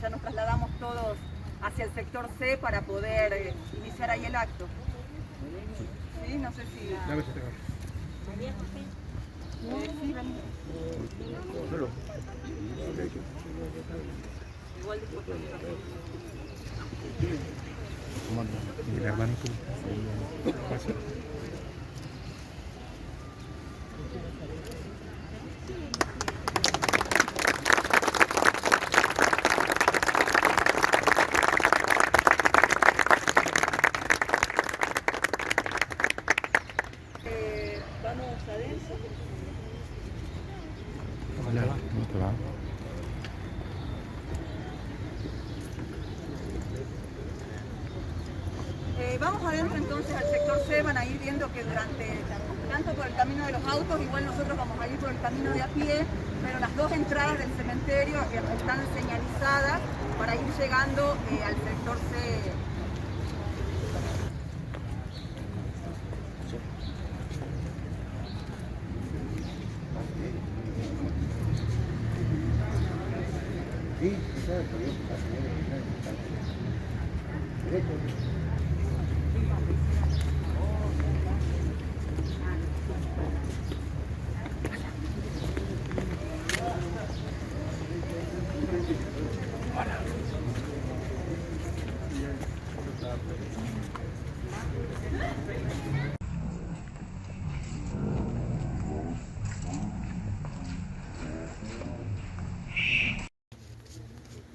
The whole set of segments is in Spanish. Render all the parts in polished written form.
ya nos trasladamos todos hacia el sector C para poder iniciar ahí el acto. ¿Sí? No sé si... Igual después vamos adentro. ¿Cómo te va? Vamos adentro entonces al sector C, van a ir viendo que tanto por el camino de los autos, igual nosotros vamos a ir por el camino de a pie, pero las dos entradas del cementerio están señalizadas para ir llegando al sector C.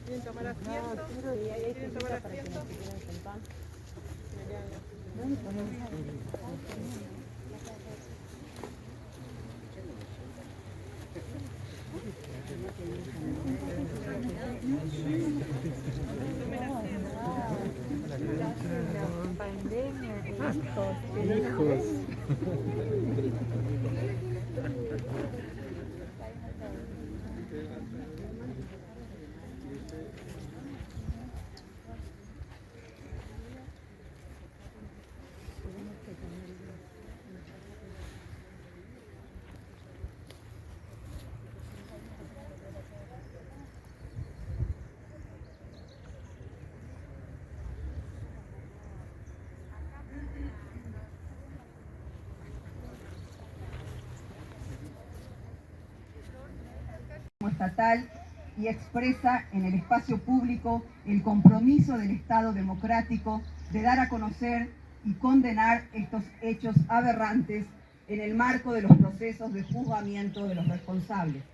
¿Quieren tomar asiento? ¿Quieren tomar asiento? Hijos. Estatal y expresa en el espacio público el compromiso del Estado democrático de dar a conocer y condenar estos hechos aberrantes en el marco de los procesos de juzgamiento de los responsables,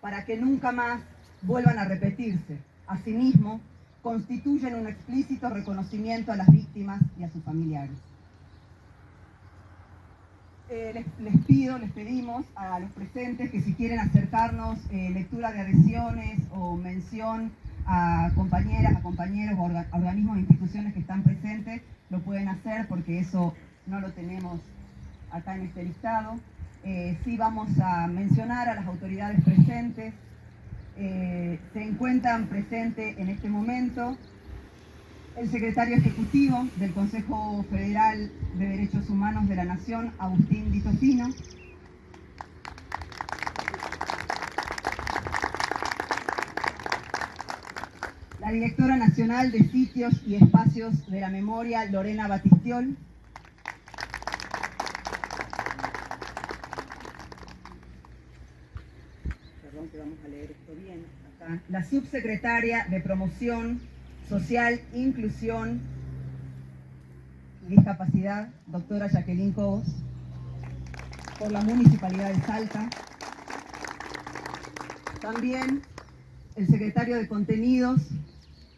para que nunca más vuelvan a repetirse. Asimismo, constituyen un explícito reconocimiento a las víctimas y a sus familiares. Les pedimos a los presentes que si quieren acercarnos lectura de adhesiones o mención a compañeras, a compañeros, organismos e instituciones que están presentes, lo pueden hacer porque eso no lo tenemos acá en este listado. Sí vamos a mencionar a las autoridades presentes. Se encuentran presentes en este momento el secretario ejecutivo del Consejo Federal de Derechos Humanos de la Nación, Agustín Di Tofino. La directora nacional de Sitios y Espacios de la Memoria, Lorena Batistiol. Perdón que vamos a leer esto bien acá. La subsecretaria de Promoción Social, Inclusión y Discapacidad, doctora Jacqueline Cobos, por la Municipalidad de Salta. También el secretario de Contenidos,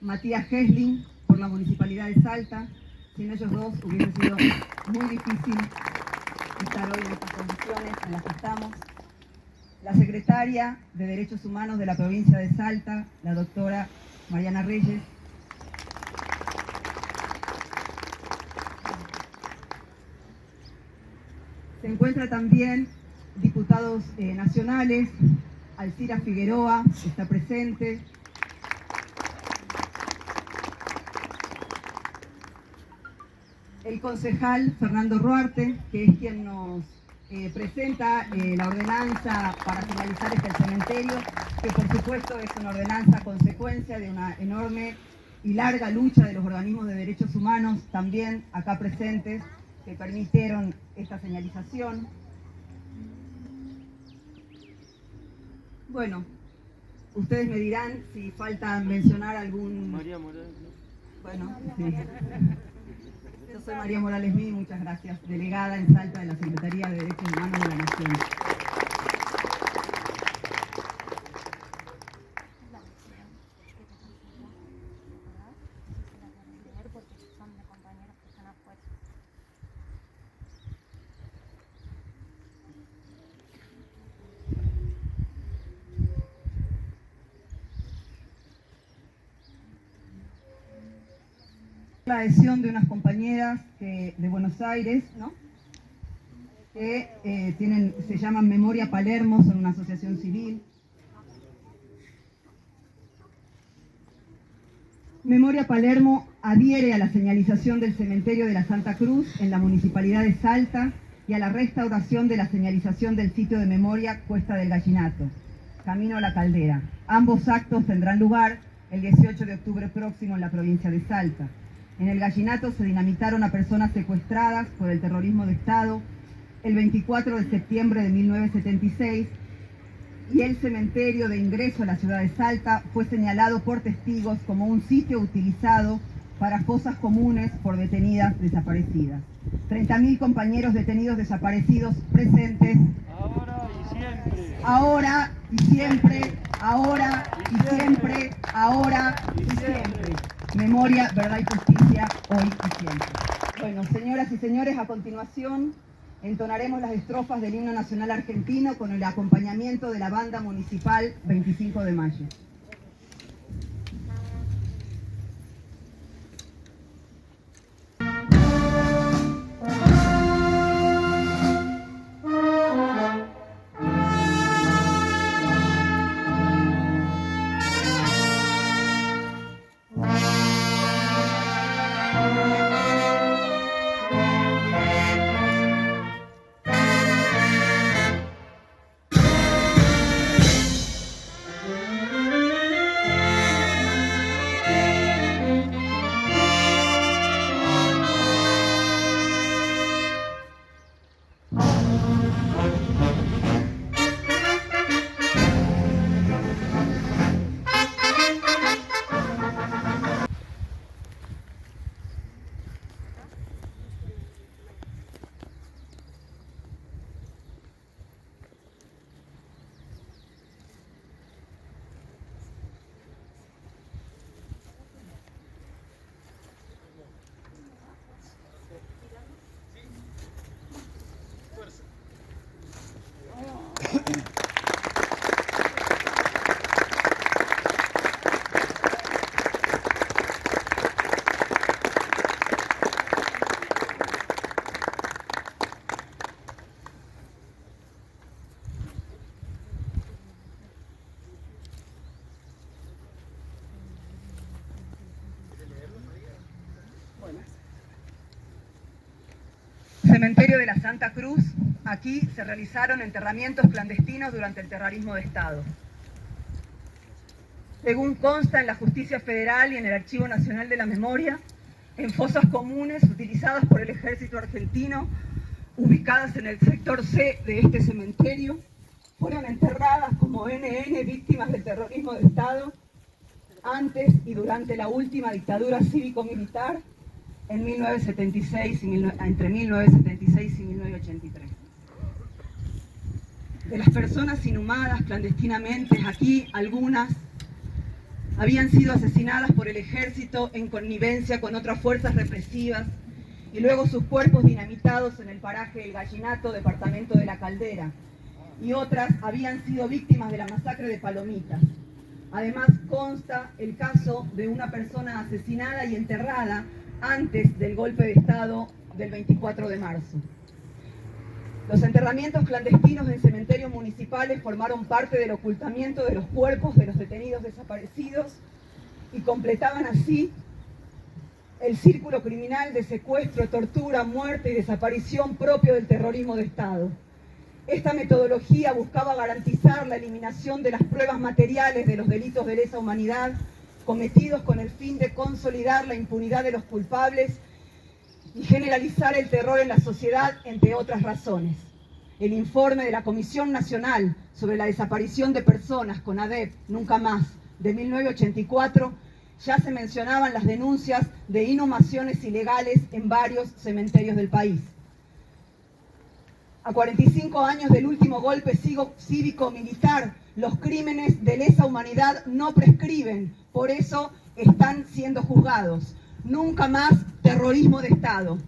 Matías Hesling, por la Municipalidad de Salta. Sin ellos dos hubiese sido muy difícil estar hoy en estas condiciones en las que estamos. La secretaria de Derechos Humanos de la provincia de Salta, la doctora Mariana Reyes. Se encuentra también diputados nacionales, Alcira Figueroa está presente, el concejal Fernando Ruarte, que es quien nos presenta la ordenanza para finalizar el cementerio, que por supuesto es una ordenanza consecuencia de una enorme y larga lucha de los organismos de derechos humanos, también acá presentes, que permitieron esta señalización. Bueno, ustedes me dirán si falta mencionar algún... María Morales. Bueno, sí. Yo soy María Morales Mí, muchas gracias, delegada en Salta de la Secretaría de Derechos Humanos de la Nación. La adhesión de unas compañeras de Buenos Aires, ¿no? Que se llaman Memoria Palermo, son una asociación civil. Memoria Palermo adhiere a la señalización del cementerio de la Santa Cruz en la Municipalidad de Salta y a la restauración de la señalización del sitio de memoria Cuesta del Gallinato, camino a la Caldera. Ambos actos tendrán lugar el 18 de octubre próximo en la provincia de Salta. En el Gallinato se dinamitaron a personas secuestradas por el terrorismo de Estado el 24 de septiembre de 1976 y el cementerio de ingreso a la ciudad de Salta fue señalado por testigos como un sitio utilizado para fosas comunes por detenidas desaparecidas. 30.000 compañeros detenidos desaparecidos presentes. Ahora y siempre. Ahora y siempre, ahora y siempre, ahora y siempre. Memoria, verdad y justicia, hoy y siempre. Bueno, señoras y señores, a continuación entonaremos las estrofas del himno nacional argentino con el acompañamiento de la banda municipal 25 de mayo. Cementerio de la Santa Cruz. Aquí se realizaron enterramientos clandestinos durante el terrorismo de Estado. Según consta en la Justicia Federal y en el Archivo Nacional de la Memoria, en fosas comunes utilizadas por el Ejército Argentino, ubicadas en el sector C de este cementerio, fueron enterradas como NN víctimas del terrorismo de Estado antes y durante la última dictadura cívico-militar en 1976 entre 1976 y 1983. De las personas inhumadas clandestinamente, aquí algunas habían sido asesinadas por el ejército en connivencia con otras fuerzas represivas y luego sus cuerpos dinamitados en el paraje El Gallinato, departamento de La Caldera, y otras habían sido víctimas de la masacre de Palomitas. Además consta el caso de una persona asesinada y enterrada antes del golpe de Estado del 24 de marzo. Los enterramientos clandestinos en cementerios municipales formaron parte del ocultamiento de los cuerpos de los detenidos desaparecidos y completaban así el círculo criminal de secuestro, tortura, muerte y desaparición propio del terrorismo de Estado. Esta metodología buscaba garantizar la eliminación de las pruebas materiales de los delitos de lesa humanidad cometidos con el fin de consolidar la impunidad de los culpables y generalizar el terror en la sociedad, entre otras razones. El informe de la Comisión Nacional sobre la Desaparición de Personas, CONADEP, Nunca Más, de 1984, ya se mencionaban las denuncias de inhumaciones ilegales en varios cementerios del país. A 45 años del último golpe cívico-militar, los crímenes de lesa humanidad no prescriben, por eso están siendo juzgados. Nunca más terrorismo de Estado.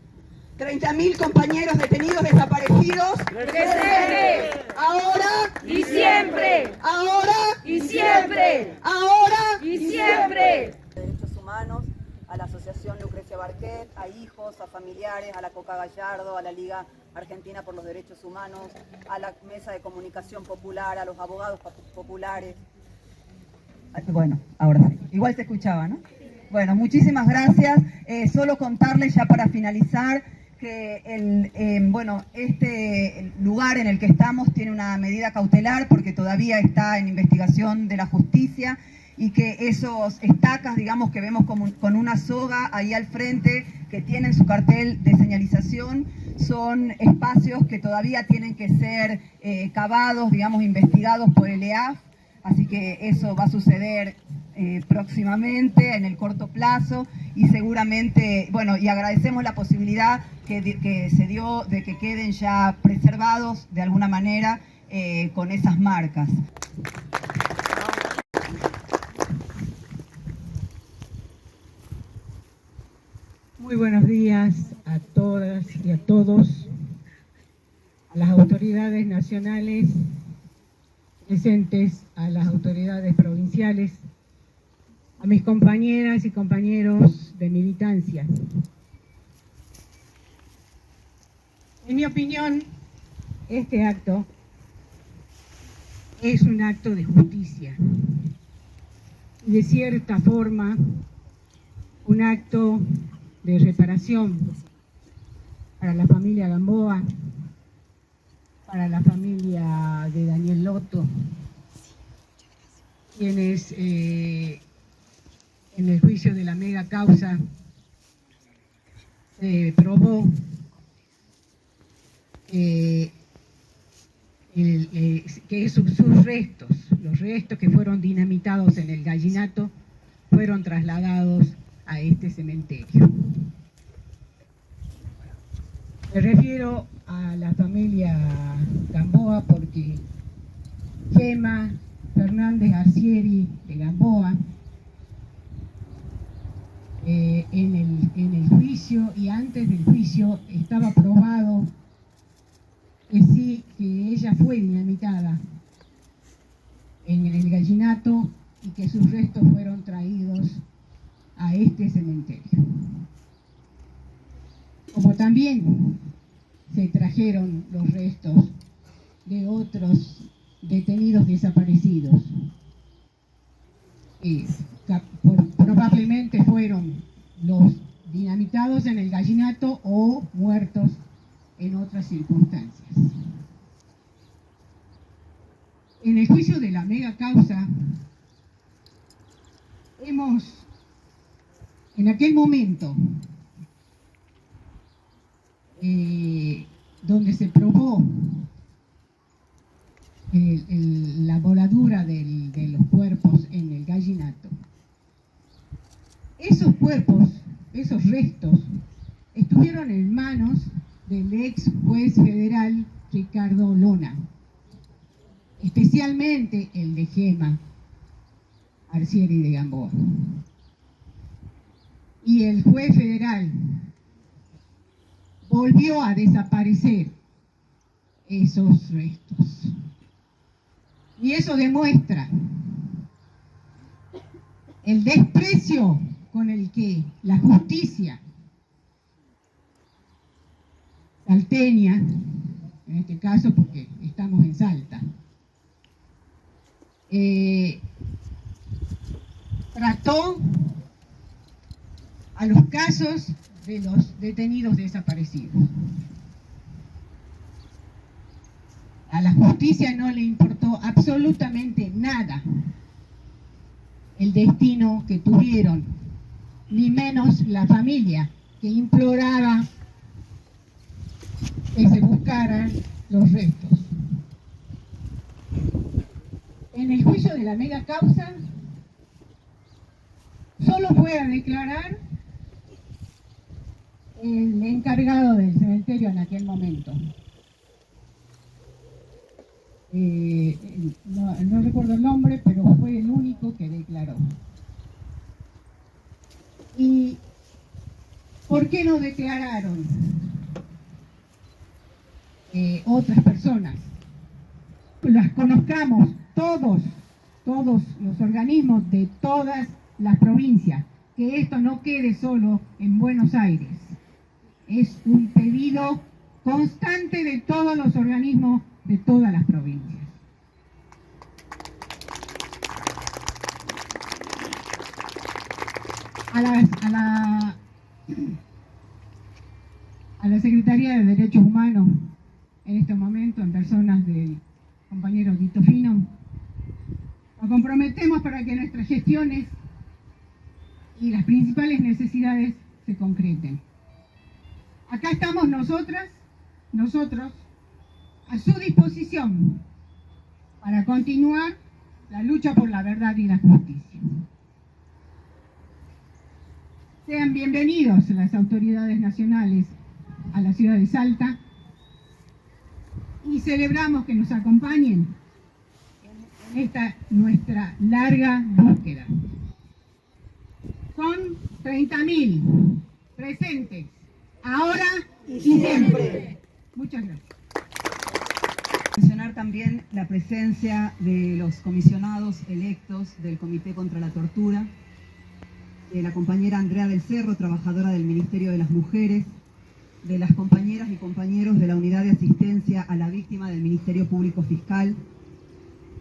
30.000 compañeros detenidos desaparecidos. ¡Presente! Ahora ¡Y siempre! Ahora ¡Y siempre! Ahora ¡Y siempre! Derechos Humanos, a la Asociación Lucrecia Barquet, a hijos, a familiares, a la Coca Gallardo, a la Liga Argentina por los Derechos Humanos, a la Mesa de Comunicación Popular, a los abogados populares. Bueno, ahora sí. Igual se escuchaba, ¿no? Bueno, muchísimas gracias. Solo contarles ya para finalizar que este lugar en el que estamos tiene una medida cautelar porque todavía está en investigación de la justicia y que esos estacas, digamos, que vemos con una soga ahí al frente, que tienen su cartel de señalización, son espacios que todavía tienen que ser cavados, digamos, investigados por el EAF, así que eso va a suceder próximamente, en el corto plazo, y seguramente, bueno, y agradecemos la posibilidad que se dio de que queden ya preservados de alguna manera con esas marcas. Muy buenos días a todas y a todos, a las autoridades nacionales presentes, a las autoridades provinciales, a mis compañeras y compañeros de militancia. En mi opinión, este acto es un acto de justicia y de cierta forma un acto de reparación para la familia Gamboa, para la familia de Daniel Loto, quienes en el juicio de la mega causa se probó que sus restos, los restos que fueron dinamitados en el gallinato, fueron trasladados a este cementerio. Me refiero a la familia Gamboa porque Gemma Fernández Arcieri de Gamboa, en el juicio y antes del juicio estaba probado que sí, que ella fue dinamitada en el gallinato y que sus restos fueron traídos a este cementerio. Como también se trajeron los restos de otros detenidos desaparecidos. Probablemente fueron los dinamitados en el gallinato o muertos en otras circunstancias. En el juicio de la mega causa, en aquel momento, donde se probó la voladura de los cuerpos en el gallinato, esos cuerpos, esos restos, estuvieron en manos del ex juez federal Ricardo Lona, especialmente el de Gemma Arcieri de Gamboa. Y el juez federal volvió a desaparecer esos restos. Y eso demuestra el desprecio con el que la justicia salteña, en este caso porque estamos en Salta, trató a los casos de los detenidos desaparecidos. A la justicia no le importó absolutamente nada el destino que tuvieron, ni menos la familia, que imploraba que se buscaran los restos. En el juicio de la mega causa, solo fue a declarar el encargado del cementerio en aquel momento. No recuerdo el nombre, pero fue el único que declaró. ¿Y por qué no declararon otras personas? Las conozcamos todos los organismos de todas las provincias, que esto no quede solo en Buenos Aires. Es un pedido constante de todos los organismos de todas las provincias. A la Secretaría de Derechos Humanos, en este momento, en personas del compañero Tito Fino, nos comprometemos para que nuestras gestiones y las principales necesidades se concreten. Acá estamos nosotros, a su disposición para continuar la lucha por la verdad y la justicia. Sean bienvenidos las autoridades nacionales a la ciudad de Salta y celebramos que nos acompañen en esta nuestra larga búsqueda. Son 30.000 presentes, ahora y siempre. Muchas gracias. Mencionar también la presencia de los comisionados electos del Comité contra la Tortura, de la compañera Andrea del Cerro, trabajadora del Ministerio de las Mujeres, de las compañeras y compañeros de la Unidad de Asistencia a la Víctima del Ministerio Público Fiscal,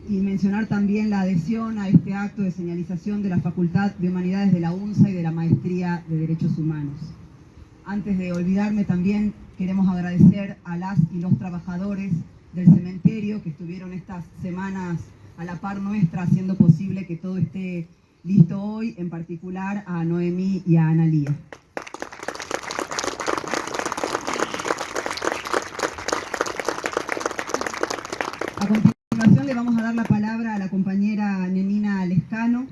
y mencionar también la adhesión a este acto de señalización de la Facultad de Humanidades de la UNSA y de la Maestría de Derechos Humanos. Antes de olvidarme, también queremos agradecer a las y los trabajadores del cementerio que estuvieron estas semanas a la par nuestra haciendo posible que todo esté listo hoy, en particular a Noemí y a Analía. A continuación le vamos a dar la palabra a la compañera Nenina Lescano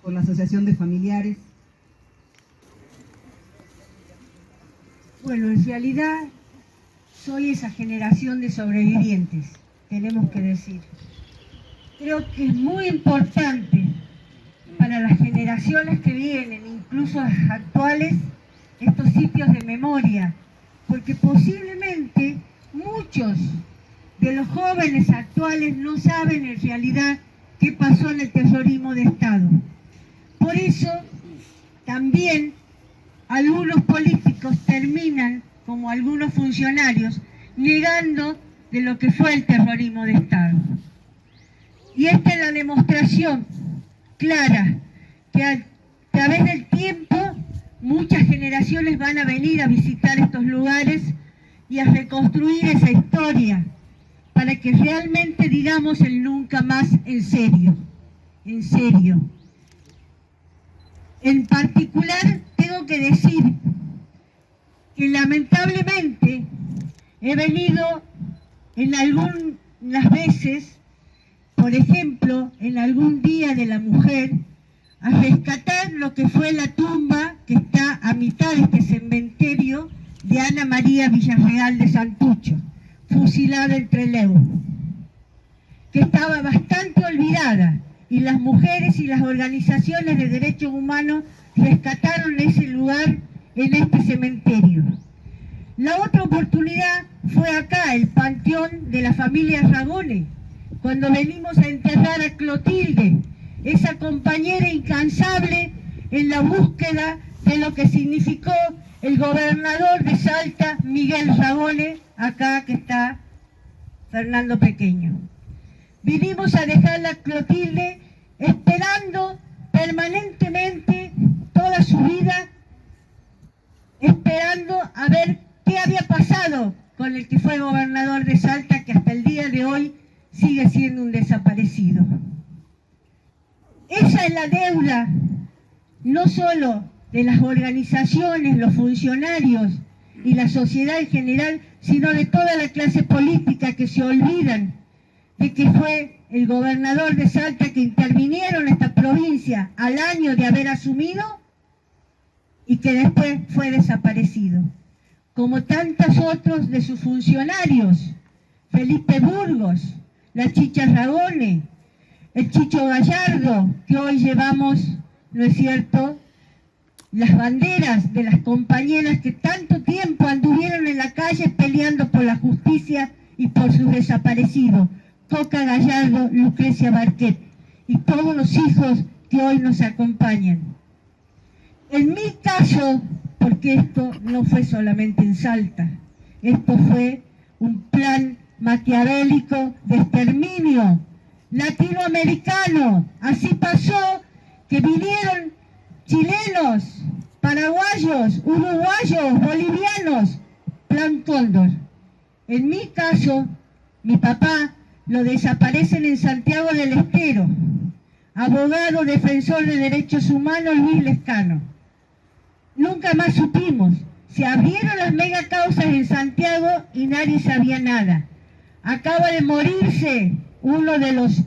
por la Asociación de Familiares. Bueno, en realidad soy esa generación de sobrevivientes, tenemos que decir. Creo que es muy importante para las generaciones que vienen, incluso las actuales, estos sitios de memoria, porque posiblemente muchos de los jóvenes actuales no saben en realidad qué pasó en el terrorismo de Estado. Por eso también algunos políticos terminan, como algunos funcionarios, negando de lo que fue el terrorismo de Estado. Y esta es la demostración clara que a través del tiempo muchas generaciones van a venir a visitar estos lugares y a reconstruir esa historia para que realmente digamos el nunca más en serio, en serio. En particular tengo que decir que lamentablemente he venido en algunas veces, por ejemplo, en algún Día de la Mujer, a rescatar lo que fue la tumba que está a mitad de este cementerio de Ana María Villarreal de Santucho, fusilada en Trelew, que estaba bastante olvidada, y las mujeres y las organizaciones de derechos humanos rescataron ese lugar en este cementerio. La otra oportunidad fue acá, el panteón de la familia Ragone, cuando venimos a enterrar a Clotilde, esa compañera incansable en la búsqueda de lo que significó el gobernador de Salta, Miguel Ragone, acá que está Fernando Pequeño. Vinimos a dejar a Clotilde esperando permanentemente toda su vida, esperando a ver qué había pasado con con el que fue gobernador de Salta, que hasta el día de hoy sigue siendo un desaparecido. Esa es la deuda, no solo de las organizaciones, los funcionarios y la sociedad en general, sino de toda la clase política que se olvidan de que fue el gobernador de Salta que intervinieron en esta provincia al año de haber asumido y que después fue desaparecido. Como tantos otros de sus funcionarios, Felipe Burgos, la Chicha Ragone, el Chicho Gallardo, que hoy llevamos, ¿no es cierto?, las banderas de las compañeras que tanto tiempo anduvieron en la calle peleando por la justicia y por sus desaparecidos, Coca Gallardo, Lucrecia Barquet, y todos los hijos que hoy nos acompañan. En mi caso, porque esto no fue solamente en Salta, esto fue un plan maquiavélico de exterminio latinoamericano. Así pasó que vinieron chilenos, paraguayos, uruguayos, bolivianos, Plan Cóndor. En mi caso, mi papá lo desaparecen en Santiago del Estero, abogado defensor de derechos humanos Luis Lescano. Nunca más supimos. Se abrieron las mega causas en Santiago y nadie sabía nada. Acaba de morirse uno de los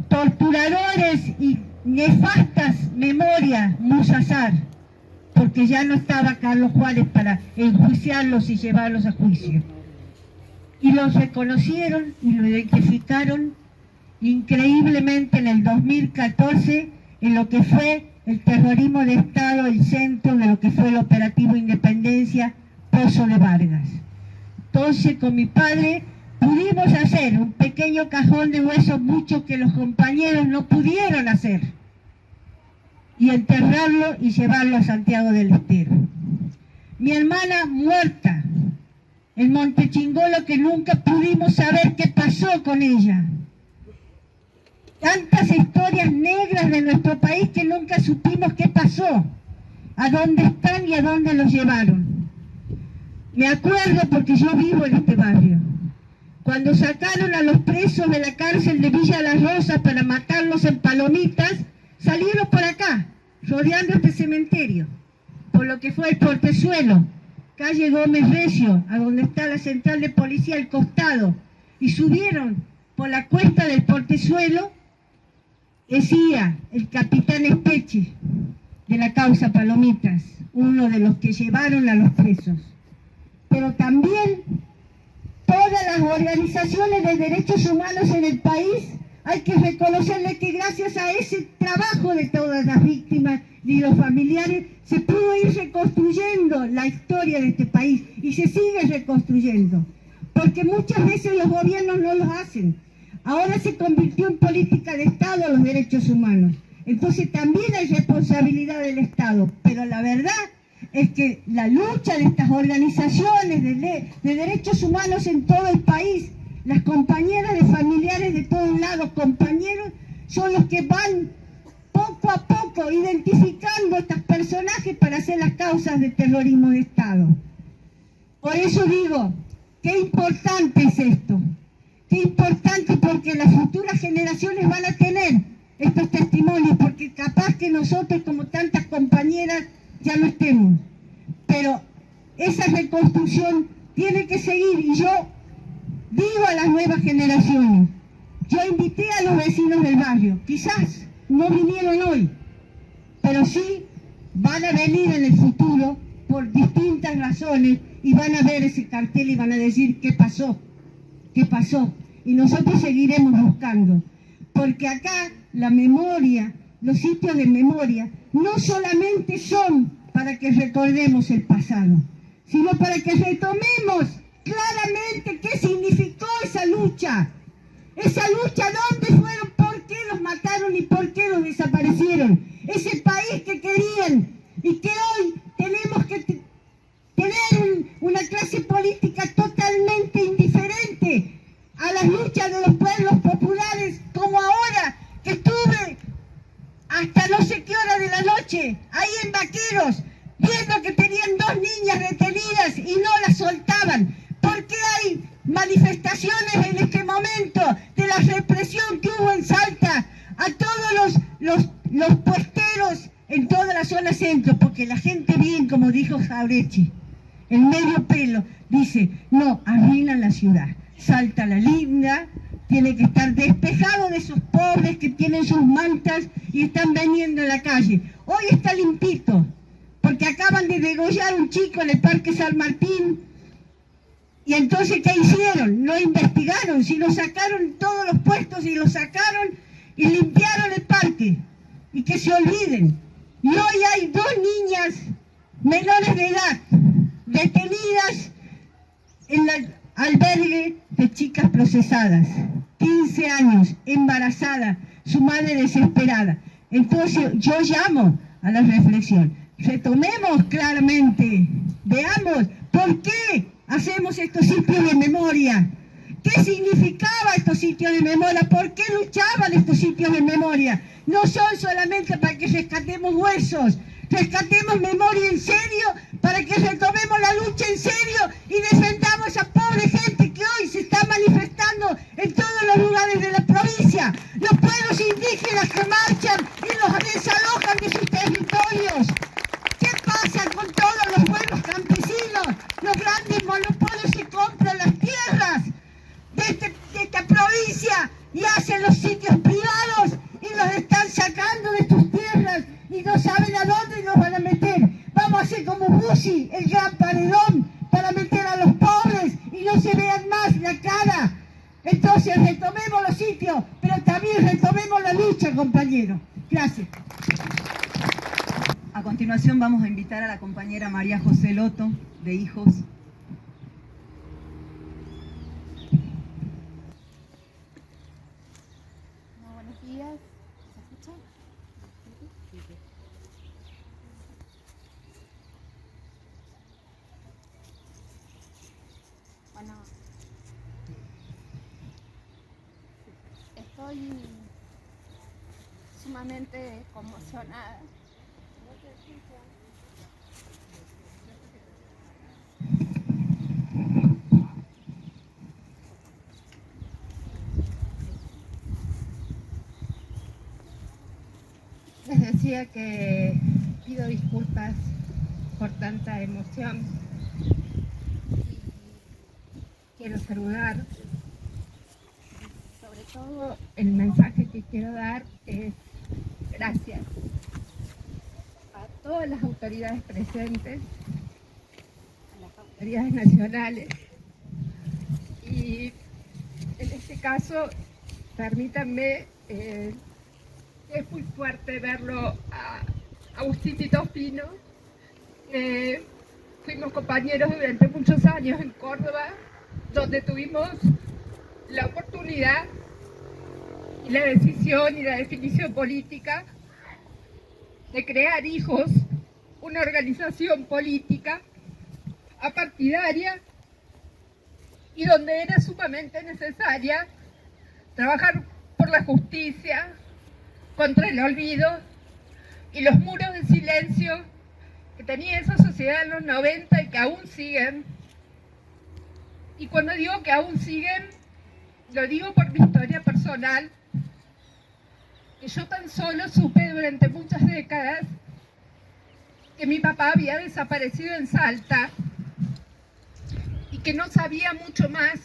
torturadores y nefastas memorias, Musazar, porque ya no estaba Carlos Juárez para enjuiciarlos y llevarlos a juicio. Y los reconocieron y lo identificaron increíblemente en el 2014 en lo que fue el terrorismo de Estado, el centro de lo que fue el operativo Independencia, Pozo de Vargas. Entonces con mi padre pudimos hacer un pequeño cajón de huesos, mucho que los compañeros no pudieron hacer, y enterrarlo y llevarlo a Santiago del Estero. Mi hermana muerta en Montechingolo, que nunca pudimos saber qué pasó con ella. Tantas historias negras de nuestro país que nunca supimos qué pasó, a dónde están y a dónde los llevaron. Me acuerdo porque yo vivo en este barrio. Cuando sacaron a los presos de la cárcel de Villa Las Rosas para matarlos en Palomitas, salieron por acá, rodeando este cementerio, por lo que fue el Portezuelo, calle Gómez Recio, a donde está la central de policía al costado, y subieron por la cuesta del Portezuelo, decía el capitán Espeche, de la causa Palomitas, uno de los que llevaron a los presos. Pero también todas las organizaciones de derechos humanos en el país, hay que reconocerle que gracias a ese trabajo de todas las víctimas y los familiares, se pudo ir reconstruyendo la historia de este país y se sigue reconstruyendo. Porque muchas veces los gobiernos no lo hacen. Ahora se convirtió en política de Estado los derechos humanos. Entonces también hay responsabilidad del Estado. Pero la verdad es que la lucha de estas organizaciones de derechos humanos en todo el país, las compañeras de familiares de todos lados, compañeros, son los que van poco a poco identificando a estos personajes para hacer las causas de terrorismo de Estado. Por eso digo, qué importante es esto. Qué importante, porque las futuras generaciones van a tener estos testimonios, porque capaz que nosotros, como tantas compañeras, ya no estemos. Pero esa reconstrucción tiene que seguir, y yo digo a las nuevas generaciones, yo invité a los vecinos del barrio, quizás no vinieron hoy, pero sí van a venir en el futuro por distintas razones y van a ver ese cartel y van a decir qué pasó, y nosotros seguiremos buscando, porque acá la memoria, los sitios de memoria, no solamente son para que recordemos el pasado, sino para que retomemos claramente qué significó esa lucha, dónde fueron, por qué los mataron y por qué los desaparecieron, ese país que querían y que hoy tenemos que tener una clase política totalmente indiferente a las luchas de los pueblos populares, como ahora que estuve hasta no sé qué hora de la noche ahí en Vaqueros, viendo que tenían 2 niñas retenidas y no las soltaban. ¿Por ¿Por qué hay manifestaciones en este momento de la represión que hubo en Salta a todos los puesteros en toda la zona centro? Porque la gente bien, como dijo Jaureche, el medio pelo, dice, no, arruinan la ciudad. Salta la linda, tiene que estar despejado de esos pobres que tienen sus mantas y están vendiendo en la calle. Hoy está limpito, porque acaban de degollar un chico en el Parque San Martín. Y entonces, ¿qué hicieron? No investigaron, sino sacaron todos los puestos y los sacaron y limpiaron el parque. Y que se olviden. Y hoy hay 2 niñas menores de edad detenidas en el albergue de chicas procesadas. 15 años, embarazada, su madre desesperada. Entonces yo llamo a la reflexión. Retomemos claramente, veamos por qué hacemos estos sitios de memoria. ¿Qué significaba estos sitios de memoria? ¿Por qué luchaban estos sitios de memoria? No son solamente para que rescatemos huesos, rescatemos memoria en serio, para que retomemos la lucha en serio y defendamos a esa pobre gente que hoy se está manifestando en todos los lugares de la provincia. Los pueblos indígenas que marchan y los desalojan de sus territorios. ¿Qué pasa con todos los pueblos campesinos? Los grandes monopolios se compran las tierras de esta provincia y hacen los sitios privados y los están sacando de tus tierras y no saben a dónde los van a meter. Vamos a hacer como Bussi, el gran paredón, para meter a los pobres y no se vean más la cara. Entonces retomemos los sitios, pero también retomemos la lucha, compañeros. Gracias. A continuación vamos a invitar a la compañera María José Loto, de Hijos. Buenos días, ¿se escucha? Bueno, estoy sumamente conmocionada. Les decía que pido disculpas por tanta emoción. Quiero saludar. Sobre todo, el mensaje que quiero dar es gracias a todas las autoridades presentes, a las autoridades nacionales. Y en este caso, permítanme, es muy fuerte verlo a Agustín Tito Pino. Fuimos compañeros durante muchos años en Córdoba, donde tuvimos la oportunidad y la decisión y la definición política de crear Hijos, una organización política apartidaria y donde era sumamente necesaria trabajar por la justicia, contra el olvido y los muros de silencio que tenía esa sociedad en los 90 y que aún siguen. Y cuando digo que aún siguen, lo digo por mi historia personal, que yo tan solo supe durante muchas décadas que mi papá había desaparecido en Salta y que no sabía mucho más.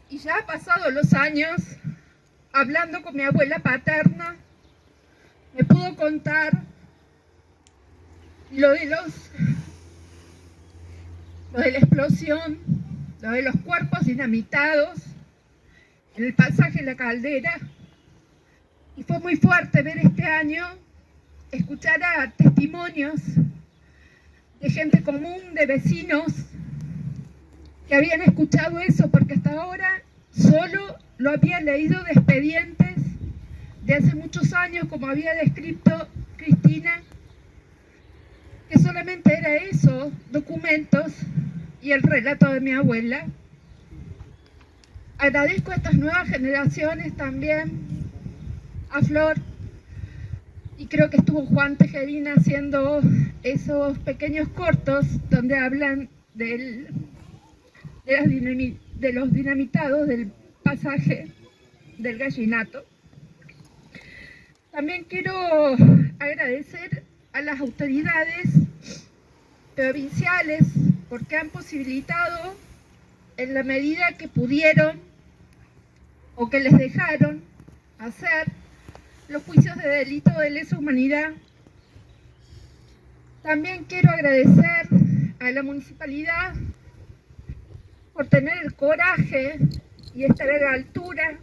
Y ya pasados los años, hablando con mi abuela paterna, me pudo contar lo de la explosión, lo de los cuerpos dinamitados en el pasaje La Caldera. Y fue muy fuerte ver este año, escuchar a testimonios de gente común, de vecinos, que habían escuchado eso, porque hasta ahora solo lo había leído de expedientes de hace muchos años, como había descrito Cristina, que solamente era eso, documentos y el relato de mi abuela. Agradezco a estas nuevas generaciones también, a Flor, y creo que estuvo Juan Tejerina haciendo esos pequeños cortos donde hablan del de los dinamitados del pasaje del Gallinato. También quiero agradecer a las autoridades provinciales porque han posibilitado, en la medida que pudieron o que les dejaron hacer, los juicios de delito de lesa humanidad. También quiero agradecer a la municipalidad por tener el coraje y estar a la altura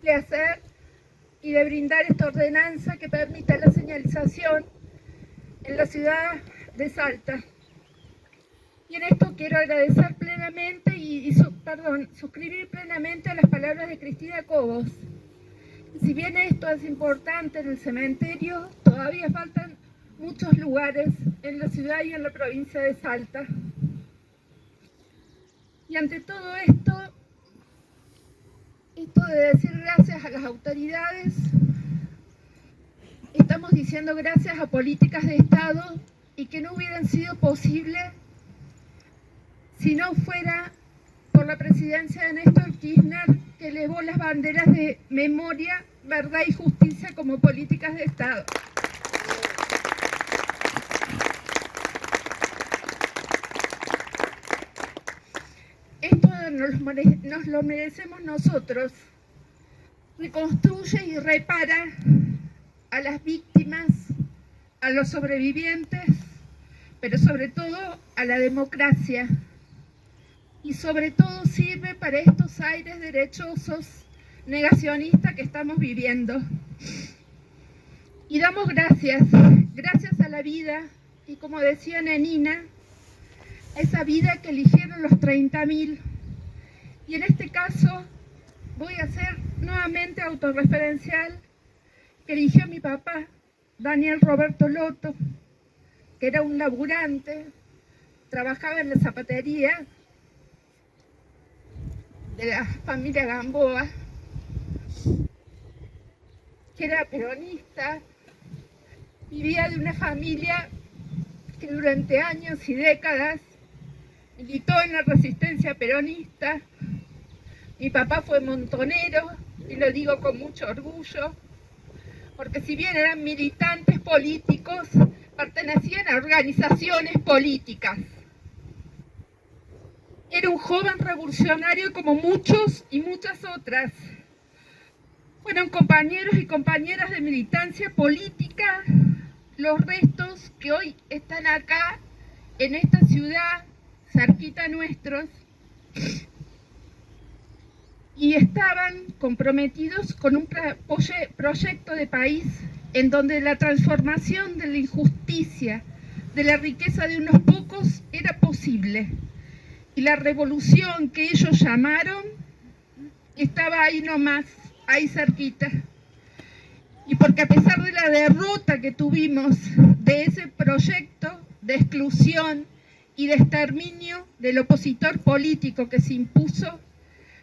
de hacer y de brindar esta ordenanza que permita la señalización en la ciudad de Salta. Y en esto quiero agradecer plenamente suscribir plenamente a las palabras de Cristina Cobos. Si bien esto es importante en el cementerio, todavía faltan muchos lugares en la ciudad y en la provincia de Salta. Y ante todo esto de decir gracias a las autoridades, estamos diciendo gracias a políticas de Estado y que no hubieran sido posibles si no fuera por la presidencia de Néstor Kirchner, que elevó las banderas de memoria, verdad y justicia como políticas de Estado. Esto nos lo merecemos nosotros. Reconstruye y repara a las víctimas, a los sobrevivientes, pero sobre todo a la democracia. Y sobre todo sirve para estos aires derechosos negacionistas que estamos viviendo. Y damos gracias a la vida, y como decía Nenina, esa vida que eligieron los 30.000. Y en este caso voy a ser nuevamente autorreferencial, que eligió mi papá, Daniel Roberto Loto, que era un laburante, trabajaba en la zapatería de la familia Gamboa, que era peronista, vivía de una familia que durante años y décadas militó en la resistencia peronista. Mi papá fue montonero, y lo digo con mucho orgullo, porque si bien eran militantes políticos, pertenecían a organizaciones políticas. Era un joven revolucionario como muchos y muchas otras. Fueron compañeros y compañeras de militancia política, los restos que hoy están acá, en esta ciudad, cerquita nuestros, y estaban comprometidos con un proyecto de país en donde la transformación de la injusticia, de la riqueza de unos pocos, era posible. Y la revolución que ellos llamaron estaba ahí nomás, ahí cerquita. Y porque a pesar de la derrota que tuvimos de ese proyecto de exclusión y de exterminio del opositor político que se impuso,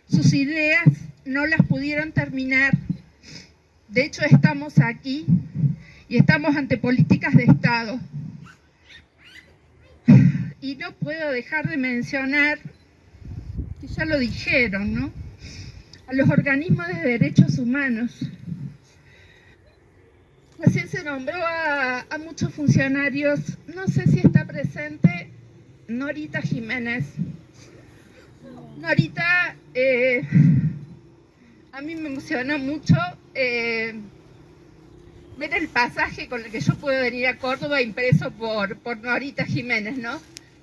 sus ideas no las pudieron terminar. De hecho, estamos aquí y estamos ante políticas de Estado. Y no puedo dejar de mencionar, que ya lo dijeron, ¿no?, a los organismos de derechos humanos. Recién se nombró a muchos funcionarios, no sé si está presente Norita Jiménez. Norita, a mí me emocionó mucho ver el pasaje con el que yo puedo venir a Córdoba impreso por Norita Jiménez, ¿no?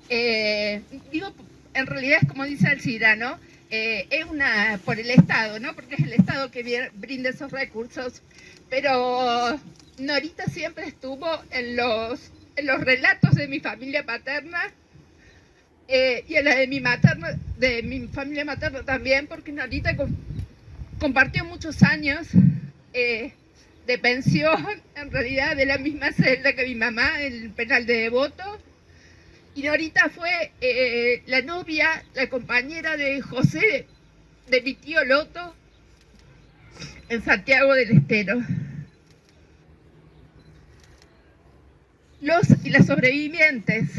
Digo, en realidad es como dice Alcira, ¿no? Es una por el Estado, ¿no? Porque es el Estado que brinda esos recursos, pero Norita siempre estuvo en los relatos de mi familia paterna, y en la de mi familia materna también, porque Norita compartió muchos años de pensión, en realidad de la misma celda que mi mamá, en el penal de Devoto. Y Norita fue la novia, la compañera de José, de mi tío Loto, en Santiago del Estero. Los y las sobrevivientes,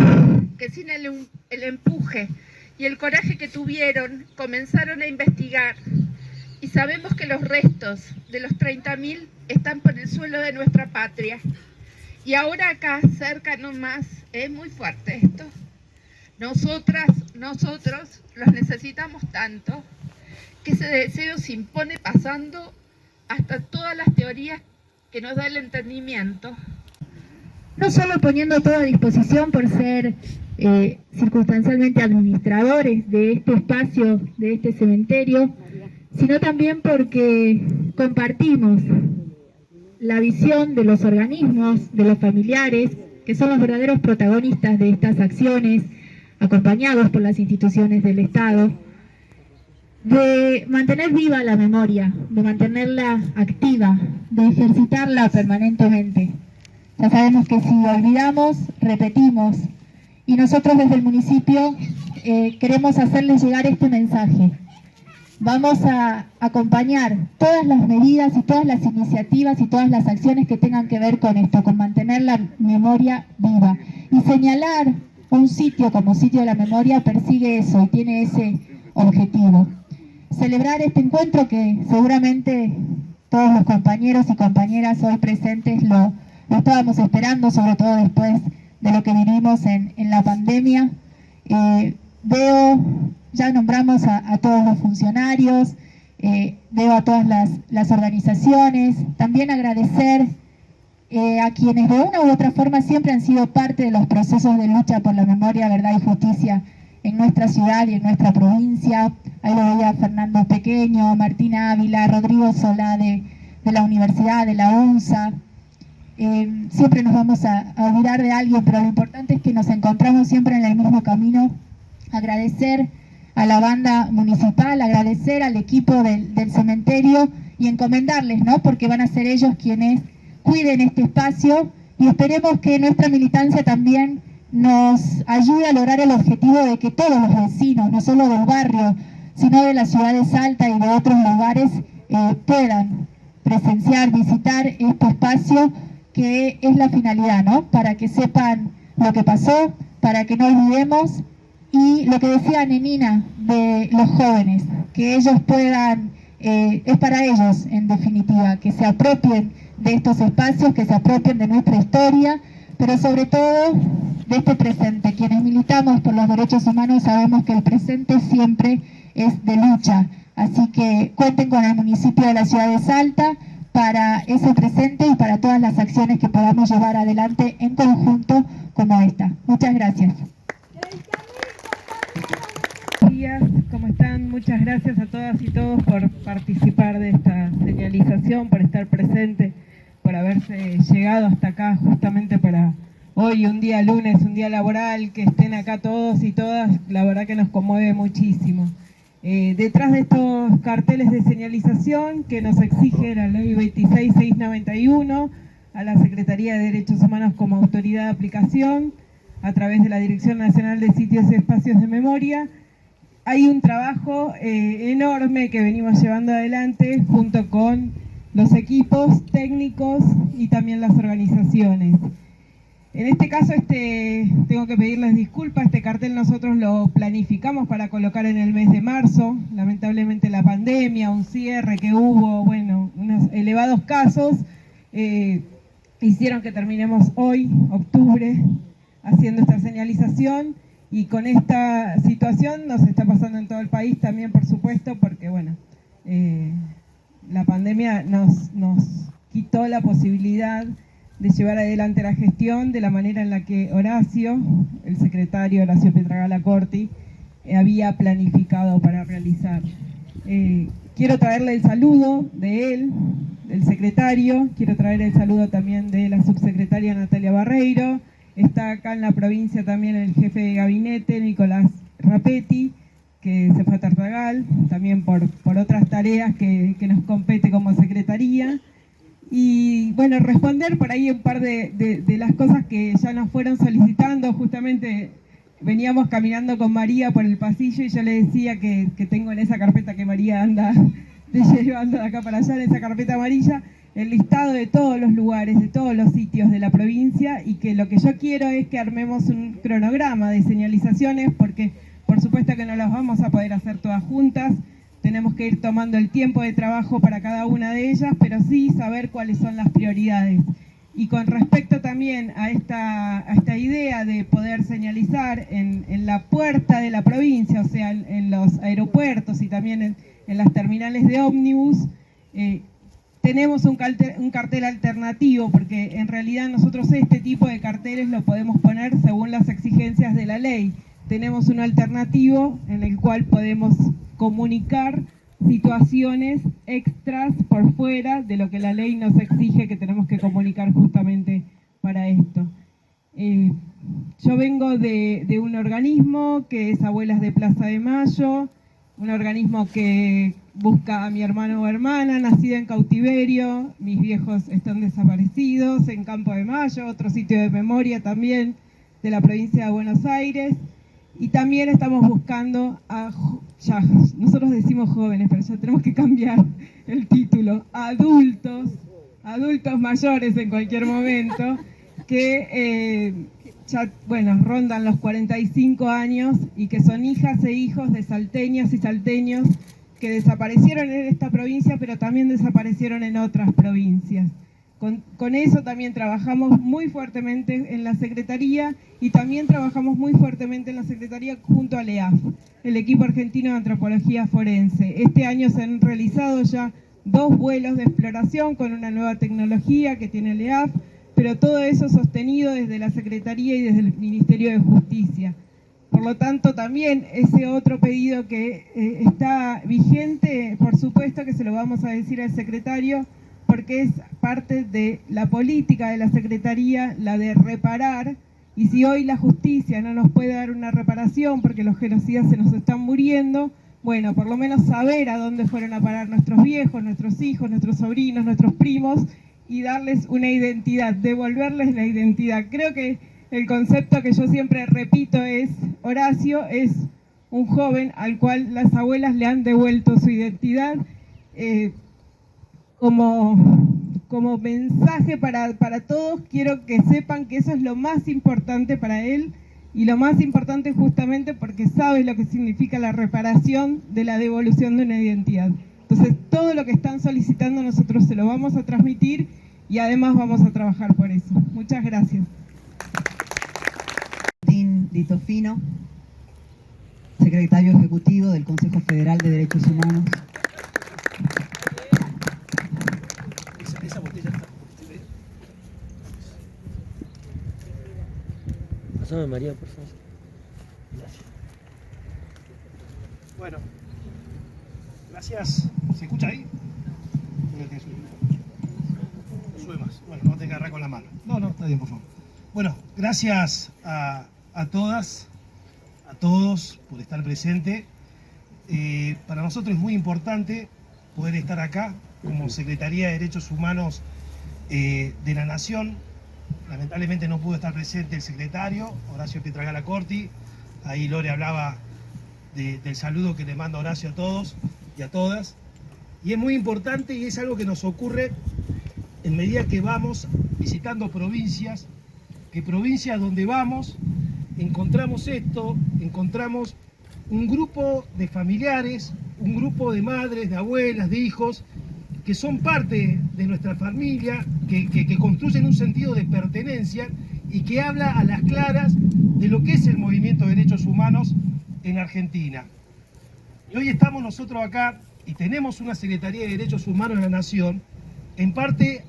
que sin el empuje y el coraje que tuvieron, comenzaron a investigar. Y sabemos que los restos de los 30.000 están por el suelo de nuestra patria. Y ahora acá, cerca nomás, es muy fuerte esto. Nosotros los necesitamos tanto que ese deseo se impone pasando hasta todas las teorías que nos da el entendimiento. No solo poniendo todo a disposición por ser circunstancialmente administradores de este espacio, de este cementerio, sino también porque compartimos la visión de los organismos, de los familiares, que son los verdaderos protagonistas de estas acciones, acompañados por las instituciones del Estado, de mantener viva la memoria, de mantenerla activa, de ejercitarla permanentemente. Ya sabemos que si olvidamos, repetimos, y nosotros desde el municipio queremos hacerles llegar este mensaje. Vamos a acompañar todas las medidas y todas las iniciativas y todas las acciones que tengan que ver con esto, con mantener la memoria viva. Y señalar un sitio como sitio de la memoria persigue eso y tiene ese objetivo. Celebrar este encuentro que seguramente todos los compañeros y compañeras hoy presentes lo estábamos esperando, sobre todo después de lo que vivimos en la pandemia. Ya nombramos a todos los funcionarios, veo a todas las organizaciones, también agradecer a quienes de una u otra forma siempre han sido parte de los procesos de lucha por la memoria, verdad y justicia en nuestra ciudad y en nuestra provincia. Ahí lo veía Fernando Pequeño, Martín Ávila, Rodrigo Solá de la Universidad, de la UNSA. Siempre nos vamos a olvidar de alguien, pero lo importante es que nos encontramos siempre en el mismo camino. Agradecer a la banda municipal, agradecer al equipo del cementerio y encomendarles, ¿no? Porque van a ser ellos quienes cuiden este espacio y esperemos que nuestra militancia también nos ayude a lograr el objetivo de que todos los vecinos, no solo del barrio, sino de la ciudad de Salta y de otros lugares, puedan presenciar, visitar este espacio, que es la finalidad, ¿no? Para que sepan lo que pasó, para que no olvidemos, y lo que decía Nenina de los jóvenes, que ellos puedan, es para ellos en definitiva, que se apropien de estos espacios, que se apropien de nuestra historia, pero sobre todo de este presente. Quienes militamos por los derechos humanos sabemos que el presente siempre es de lucha, así que cuenten con el municipio de la ciudad de Salta para ese presente y para todas las acciones que podamos llevar adelante en conjunto como esta. Muchas gracias. Buenos días, ¿cómo están? Muchas gracias a todas y todos por participar de esta señalización, por estar presente, por haberse llegado hasta acá justamente para hoy, un día lunes, un día laboral, que estén acá todos y todas, la verdad que nos conmueve muchísimo. Detrás de estos carteles de señalización que nos exige la ley 26691 a la Secretaría de Derechos Humanos como autoridad de aplicación, a través de la Dirección Nacional de Sitios y Espacios de Memoria, hay un trabajo enorme que venimos llevando adelante junto con los equipos técnicos y también las organizaciones. En este caso, tengo que pedirles disculpas, este cartel nosotros lo planificamos para colocar en el mes de marzo. Lamentablemente la pandemia, un cierre que hubo, bueno, unos elevados casos, hicieron que terminemos hoy, octubre, haciendo esta señalización, y con esta situación nos está pasando en todo el país también, por supuesto, porque bueno, la pandemia nos quitó la posibilidad de llevar adelante la gestión de la manera en la que Horacio, el secretario Horacio Pietragala Corti, había planificado para realizar. Quiero traerle el saludo de él, del secretario, quiero traer el saludo también de la subsecretaria Natalia Barreiro. Está acá en la provincia también el jefe de gabinete, Nicolás Rapetti, que se fue a Tartagal, también por otras tareas que nos compete como secretaría. Y bueno, responder por ahí un par de las cosas que ya nos fueron solicitando. Justamente veníamos caminando con María por el pasillo y yo le decía que tengo en esa carpeta que María anda llevando de acá para allá, en esa carpeta amarilla, el listado de todos los lugares, de todos los sitios de la provincia, y que lo que yo quiero es que armemos un cronograma de señalizaciones, porque Por supuesto que no las vamos a poder hacer todas juntas, tenemos que ir tomando el tiempo de trabajo para cada una de ellas, pero sí saber cuáles son las prioridades. Y con respecto también a esta idea de poder señalizar en la puerta de la provincia, o sea, en los aeropuertos y también en las terminales de ómnibus, tenemos un cartel alternativo, porque en realidad nosotros este tipo de carteles lo podemos poner según las exigencias de la ley. Tenemos un alternativo en el cual podemos comunicar situaciones extras por fuera de lo que la ley nos exige que tenemos que comunicar justamente para esto. Yo vengo de un organismo que es Abuelas de Plaza de Mayo, un organismo que busca a mi hermano o hermana, nacida en cautiverio, mis viejos están desaparecidos, en Campo de Mayo, otro sitio de memoria también de la provincia de Buenos Aires. Y también estamos buscando ya nosotros decimos jóvenes, pero ya tenemos que cambiar el título, adultos mayores en cualquier momento, que ya, bueno, rondan los 45 años y que son hijas e hijos de salteñas y salteños que desaparecieron en esta provincia, pero también desaparecieron en otras provincias. Con eso también trabajamos muy fuertemente en la Secretaría y también trabajamos muy fuertemente en la Secretaría junto al EAF, el equipo argentino de antropología forense. Este año se han realizado ya 2 vuelos de exploración con una nueva tecnología que tiene el EAF, pero todo eso sostenido desde la Secretaría y desde el Ministerio de Justicia. Por lo tanto, también ese otro pedido que está vigente, por supuesto que se lo vamos a decir al secretario, porque es parte de la política de la Secretaría, la de reparar, y si hoy la justicia no nos puede dar una reparación porque los genocidas se nos están muriendo, bueno, por lo menos saber a dónde fueron a parar nuestros viejos, nuestros hijos, nuestros sobrinos, nuestros primos, y darles una identidad, devolverles la identidad. Creo que el concepto que yo siempre repito es, Horacio es un joven al cual las abuelas le han devuelto su identidad, como mensaje para todos. Quiero que sepan que eso es lo más importante para él, y lo más importante justamente porque sabe lo que significa la reparación de la devolución de una identidad. Entonces, todo lo que están solicitando nosotros se lo vamos a transmitir y además vamos a trabajar por eso. Muchas gracias. Martín Ditofino, secretario ejecutivo del Consejo Federal de Derechos Humanos. Esa botella está. Pásame, María, por favor. Gracias. Bueno, gracias. ¿Se escucha ahí? No sube más. Bueno, no te agarrar con la mano. No, está bien, por favor. Bueno, gracias a todas, a todos por estar presente. Para nosotros es muy importante poder estar acá como Secretaría de Derechos Humanos de la Nación. Lamentablemente no pudo estar presente el secretario, Horacio Pietragala Corti. Ahí Lore hablaba del saludo que le manda Horacio a todos y a todas. Y es muy importante y es algo que nos ocurre en medida que vamos visitando provincias, que provincias donde vamos encontramos esto, encontramos un grupo de familiares, un grupo de madres, de abuelas, de hijos, que son parte de nuestra familia, que construyen un sentido de pertenencia y que habla a las claras de lo que es el movimiento de derechos humanos en Argentina. Y hoy estamos nosotros acá y tenemos una Secretaría de Derechos Humanos en la Nación, en parte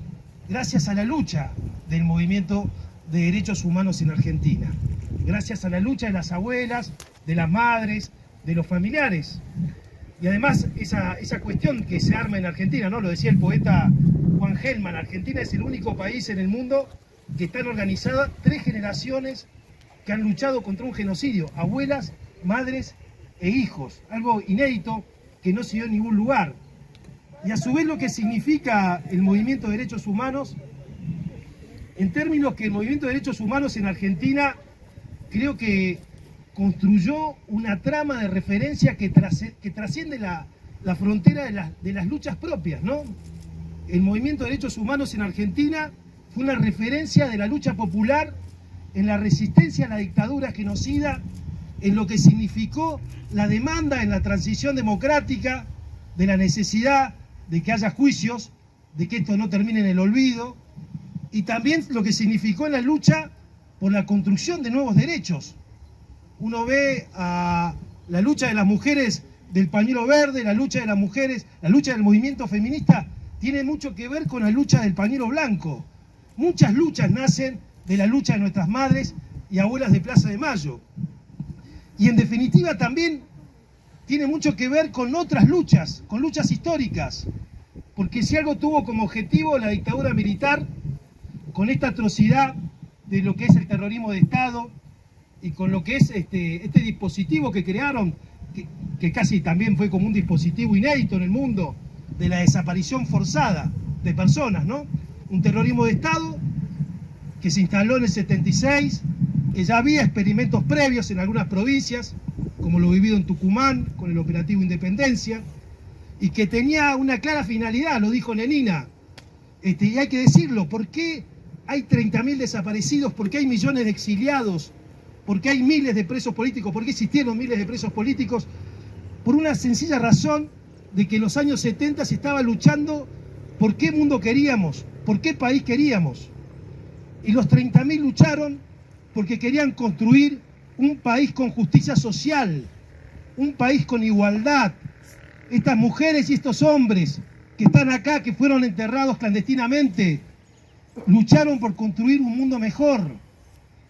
gracias a la lucha del movimiento de derechos humanos en Argentina, gracias a la lucha de las abuelas, de las madres, de los familiares. Y además esa cuestión que se arma en Argentina, ¿no? Lo decía el poeta Juan Gelman, Argentina es el único país en el mundo que están organizadas 3 generaciones que han luchado contra un genocidio, abuelas, madres e hijos, algo inédito que no se dio en ningún lugar. Y a su vez lo que significa el movimiento de derechos humanos, en términos que el movimiento de derechos humanos en Argentina creo que construyó una trama de referencia que trasciende la frontera de las luchas propias, ¿no? El movimiento de derechos humanos en Argentina fue una referencia de la lucha popular en la resistencia a la dictadura genocida en lo que significó la demanda en la transición democrática, de la necesidad de que haya juicios, de que esto no termine en el olvido, y también lo que significó en la lucha por la construcción de nuevos derechos. Uno ve a la lucha de las mujeres del pañuelo verde, la lucha de las mujeres, la lucha del movimiento feminista, tiene mucho que ver con la lucha del pañuelo blanco. Muchas luchas nacen de la lucha de nuestras madres y abuelas de Plaza de Mayo. Y en definitiva también tiene mucho que ver con otras luchas, con luchas históricas. Porque si algo tuvo como objetivo la dictadura militar, con esta atrocidad de lo que es el terrorismo de Estado y con lo que es este dispositivo que crearon, que casi también fue como un dispositivo inédito en el mundo, de la desaparición forzada de personas, ¿no? Un terrorismo de Estado que se instaló en el 76, que ya había experimentos previos en algunas provincias, como lo vivido en Tucumán, con el operativo Independencia, y que tenía una clara finalidad, lo dijo Lenina, y hay que decirlo, ¿por qué hay 30.000 desaparecidos? ¿Por qué hay millones de exiliados? ¿Por qué hay miles de presos políticos? ¿Por qué existieron miles de presos políticos? Por una sencilla razón de que en los años 70 se estaba luchando por qué mundo queríamos, por qué país queríamos. Y los 30.000 lucharon porque querían construir un país con justicia social, un país con igualdad. Estas mujeres y estos hombres que están acá, que fueron enterrados clandestinamente, lucharon por construir un mundo mejor.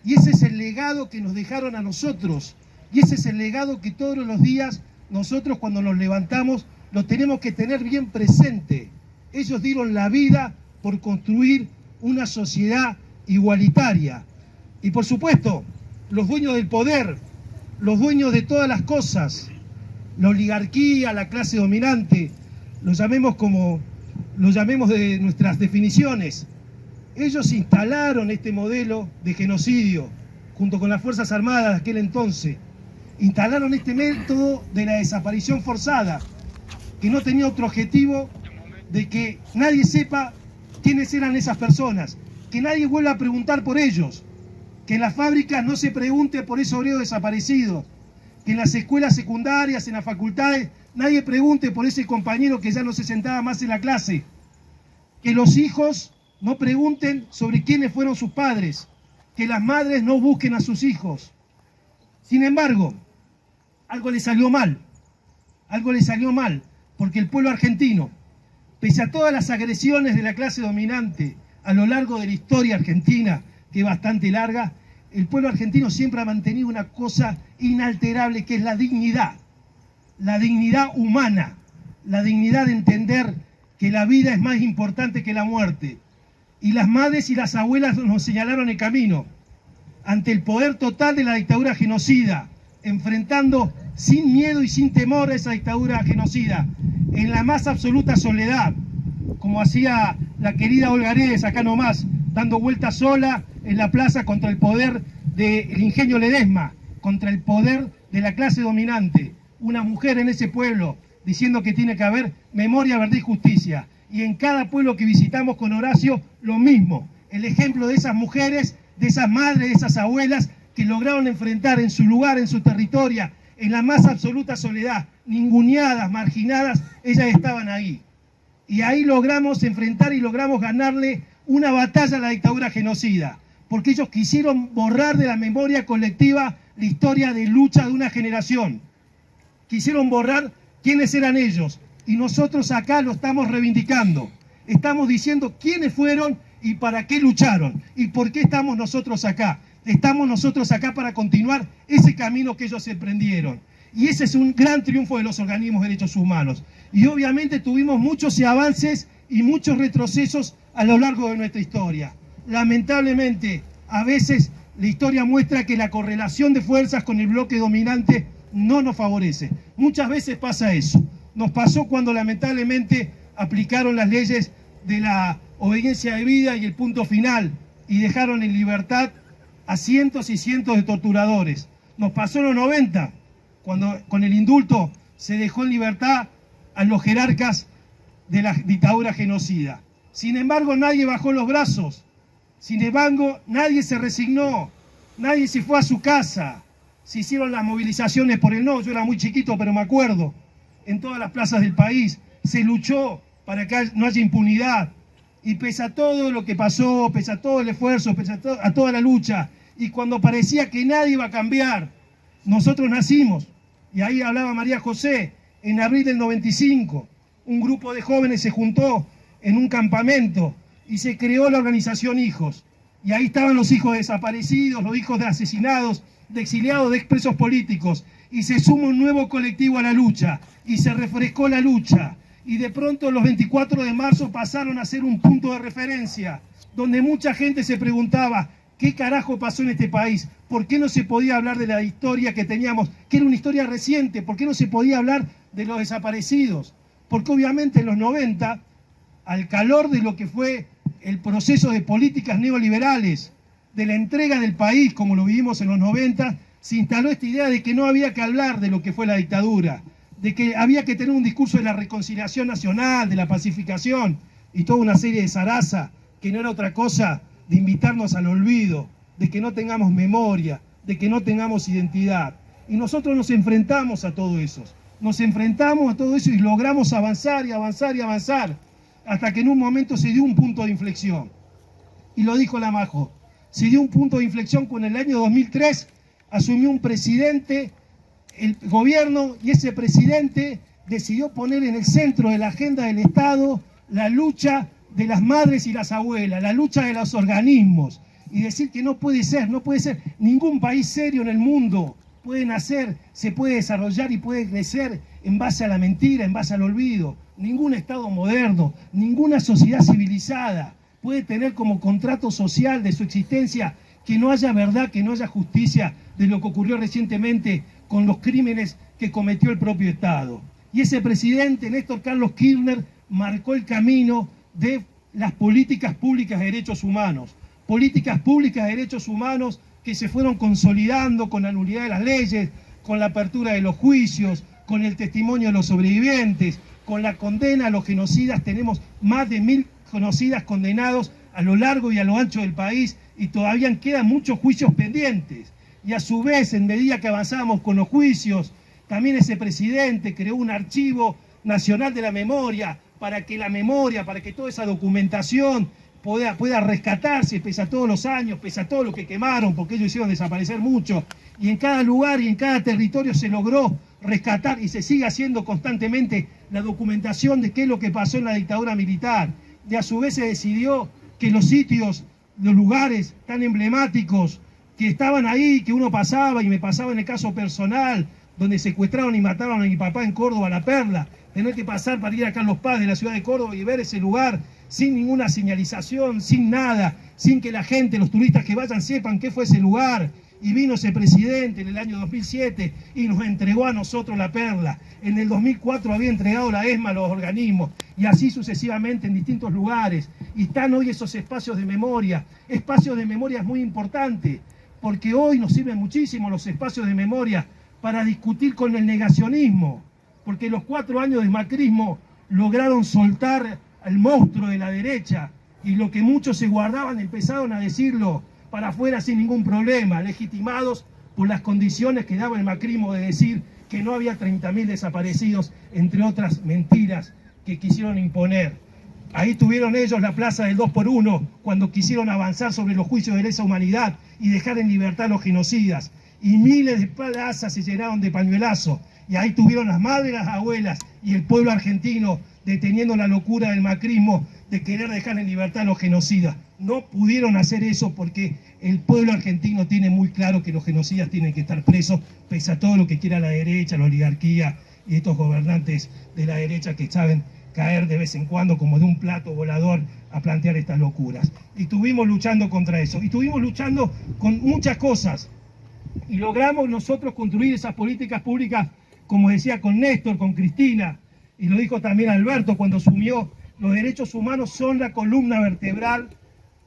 Y ese es el legado que nos dejaron a nosotros. Y ese es el legado que todos los días nosotros cuando nos levantamos lo tenemos que tener bien presente. Ellos dieron la vida por construir una sociedad igualitaria. Y por supuesto, los dueños del poder, los dueños de todas las cosas, la oligarquía, la clase dominante, lo llamemos como lo llamemos de nuestras definiciones, ellos instalaron este modelo de genocidio junto con las Fuerzas Armadas de aquel entonces. Instalaron este método de la desaparición forzada, que no tenía otro objetivo de que nadie sepa quiénes eran esas personas, que nadie vuelva a preguntar por ellos, que en las fábricas no se pregunte por esos obreros desaparecidos, que en las escuelas secundarias, en las facultades, nadie pregunte por ese compañero que ya no se sentaba más en la clase, que los hijos no pregunten sobre quiénes fueron sus padres, que las madres no busquen a sus hijos. Sin embargo, algo le salió mal, porque el pueblo argentino, pese a todas las agresiones de la clase dominante a lo largo de la historia argentina, que es bastante larga, el pueblo argentino siempre ha mantenido una cosa inalterable, que es la dignidad humana, la dignidad de entender que la vida es más importante que la muerte. Y las madres y las abuelas nos señalaron el camino ante el poder total de la dictadura genocida, enfrentando sin miedo y sin temor a esa dictadura genocida, en la más absoluta soledad, como hacía la querida Olga Aredes acá nomás, dando vueltas sola en la plaza contra el poder del ingenio Ledesma, contra el poder de la clase dominante. Una mujer en ese pueblo diciendo que tiene que haber memoria, verdad y justicia. Y en cada pueblo que visitamos con Horacio, lo mismo. El ejemplo de esas mujeres, de esas madres, de esas abuelas que lograron enfrentar en su lugar, en su territorio, en la más absoluta soledad, ninguneadas, marginadas, ellas estaban ahí. Y ahí logramos enfrentar y logramos ganarle una batalla a la dictadura genocida, porque ellos quisieron borrar de la memoria colectiva la historia de lucha de una generación. Quisieron borrar quiénes eran ellos, y nosotros acá lo estamos reivindicando. Estamos diciendo quiénes fueron y para qué lucharon, y por qué estamos nosotros acá. Estamos nosotros acá para continuar ese camino que ellos emprendieron. Y ese es un gran triunfo de los organismos de derechos humanos. Y obviamente tuvimos muchos avances y muchos retrocesos a lo largo de nuestra historia. Lamentablemente, a veces la historia muestra que la correlación de fuerzas con el bloque dominante no nos favorece. Muchas veces pasa eso. Nos pasó cuando lamentablemente aplicaron las leyes de la obediencia debida y el punto final y dejaron en libertad a cientos y cientos de torturadores. Nos pasó en los 90, cuando con el indulto se dejó en libertad a los jerarcas de la dictadura genocida. Sin embargo, nadie bajó los brazos. Sin embargo, nadie se resignó. Nadie se fue a su casa. se hicieron las movilizaciones por el no, yo era muy chiquito pero me acuerdo, en todas las plazas del país, se luchó para que no haya impunidad, y pese a todo lo que pasó, pese a todo el esfuerzo, pese a toda la lucha, y cuando parecía que nadie iba a cambiar, nosotros nacimos, y ahí hablaba María José, en abril del 95, un grupo de jóvenes se juntó en un campamento y se creó la organización Hijos, y ahí estaban los hijos de desaparecidos, los hijos de asesinados, de exiliados, de expresos políticos, y se sumó un nuevo colectivo a la lucha, y se refrescó la lucha, y de pronto los 24 de marzo pasaron a ser un punto de referencia, donde mucha gente se preguntaba, ¿qué carajo pasó en este país? ¿Por qué no se podía hablar de la historia que teníamos, que era una historia reciente? ¿Por qué no se podía hablar de los desaparecidos? Porque obviamente en los 90, al calor de lo que fue el proceso de políticas neoliberales, de la entrega del país como lo vivimos en los 90, se instaló esta idea de que no había que hablar de lo que fue la dictadura, de que había que tener un discurso de la reconciliación nacional, de la pacificación, y toda una serie de zaraza, que no era otra cosa de invitarnos al olvido, de que no tengamos memoria, de que no tengamos identidad. Y nosotros nos enfrentamos a todo eso, y logramos avanzar y avanzar y avanzar, hasta que en un momento se dio un punto de inflexión. Y lo dijo la Majo, se dio un punto de inflexión cuando en el año 2003 asumió un presidente, el gobierno, y ese presidente decidió poner en el centro de la agenda del Estado la lucha de las madres y las abuelas, la lucha de los organismos, y decir que no puede ser, ningún país serio en el mundo puede nacer, se puede desarrollar y puede crecer en base a la mentira, en base al olvido. Ningún Estado moderno, ninguna sociedad civilizada puede tener como contrato social de su existencia que no haya verdad, que no haya justicia de lo que ocurrió recientemente con los crímenes que cometió el propio Estado. Y ese presidente, Néstor Carlos Kirchner, marcó el camino de las políticas públicas de derechos humanos. Políticas públicas de derechos humanos que se fueron consolidando con la nulidad de las leyes, con la apertura de los juicios, con el testimonio de los sobrevivientes, con la condena a los genocidas. Tenemos más de 1000 genocidas condenados a lo largo y a lo ancho del país, y todavía quedan muchos juicios pendientes. Y a su vez, en medida que avanzábamos con los juicios, también ese presidente creó un archivo nacional de la memoria, para que toda esa documentación pueda rescatarse, pese a todos los años, pese a todo lo que quemaron, porque ellos hicieron desaparecer mucho. Y en cada lugar y en cada territorio se logró rescatar, y se sigue haciendo constantemente la documentación de qué es lo que pasó en la dictadura militar. Y a su vez se decidió que los sitios, los lugares tan emblemáticos que estaban ahí, que uno pasaba, y me pasaba en el caso personal, donde secuestraron y mataron a mi papá en Córdoba, La Perla, tener que pasar para ir a Carlos Paz de la ciudad de Córdoba y ver ese lugar sin ninguna señalización, sin nada, sin que la gente, los turistas que vayan sepan qué fue ese lugar. Y vino ese presidente en el año 2007 y nos entregó a nosotros La Perla. En el 2004 había entregado la ESMA a los organismos, y así sucesivamente en distintos lugares. Y están hoy esos espacios de memoria. Espacios de memoria es muy importante, porque hoy nos sirven muchísimo los espacios de memoria para discutir con el negacionismo, porque los 4 años de macrismo lograron soltar al monstruo de la derecha, y lo que muchos se guardaban empezaron a decirlo para afuera sin ningún problema, legitimados por las condiciones que daba el macrismo de decir que no había 30.000 desaparecidos, entre otras mentiras que quisieron imponer. Ahí tuvieron ellos la plaza del 2x1 cuando quisieron avanzar sobre los juicios de lesa humanidad y dejar en libertad a los genocidas. Y miles de plazas se llenaron de pañuelazos. Y ahí tuvieron las madres, las abuelas y el pueblo argentino deteniendo la locura del macrismo de querer dejar en libertad a los genocidas. No pudieron hacer eso porque el pueblo argentino tiene muy claro que los genocidas tienen que estar presos, pese a todo lo que quiera la derecha, la oligarquía y estos gobernantes de la derecha que saben caer de vez en cuando como de un plato volador a plantear estas locuras. Y estuvimos luchando contra eso, y estuvimos luchando con muchas cosas, y logramos nosotros construir esas políticas públicas, como decía, con Néstor, con Cristina, y lo dijo también Alberto cuando asumió. Los derechos humanos son la columna vertebral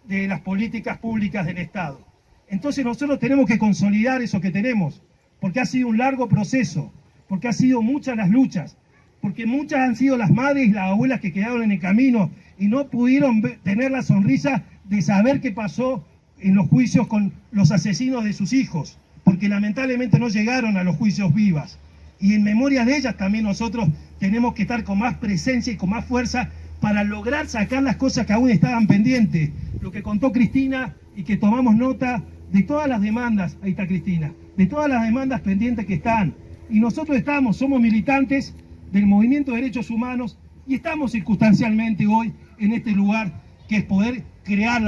de las políticas públicas del Estado. Entonces nosotros tenemos que consolidar eso que tenemos, porque ha sido un largo proceso, porque ha sido muchas las luchas, porque muchas han sido las madres y las abuelas que quedaron en el camino y no pudieron tener la sonrisa de saber qué pasó en los juicios con los asesinos de sus hijos, porque lamentablemente no llegaron a los juicios vivas. Y en memoria de ellas también nosotros tenemos que estar con más presencia y con más fuerza para lograr sacar las cosas que aún estaban pendientes. Lo que contó Cristina y que tomamos nota de todas las demandas, ahí está Cristina, de todas las demandas pendientes que están. Y nosotros somos militantes del movimiento de derechos humanos y estamos circunstancialmente hoy en este lugar que es poder crear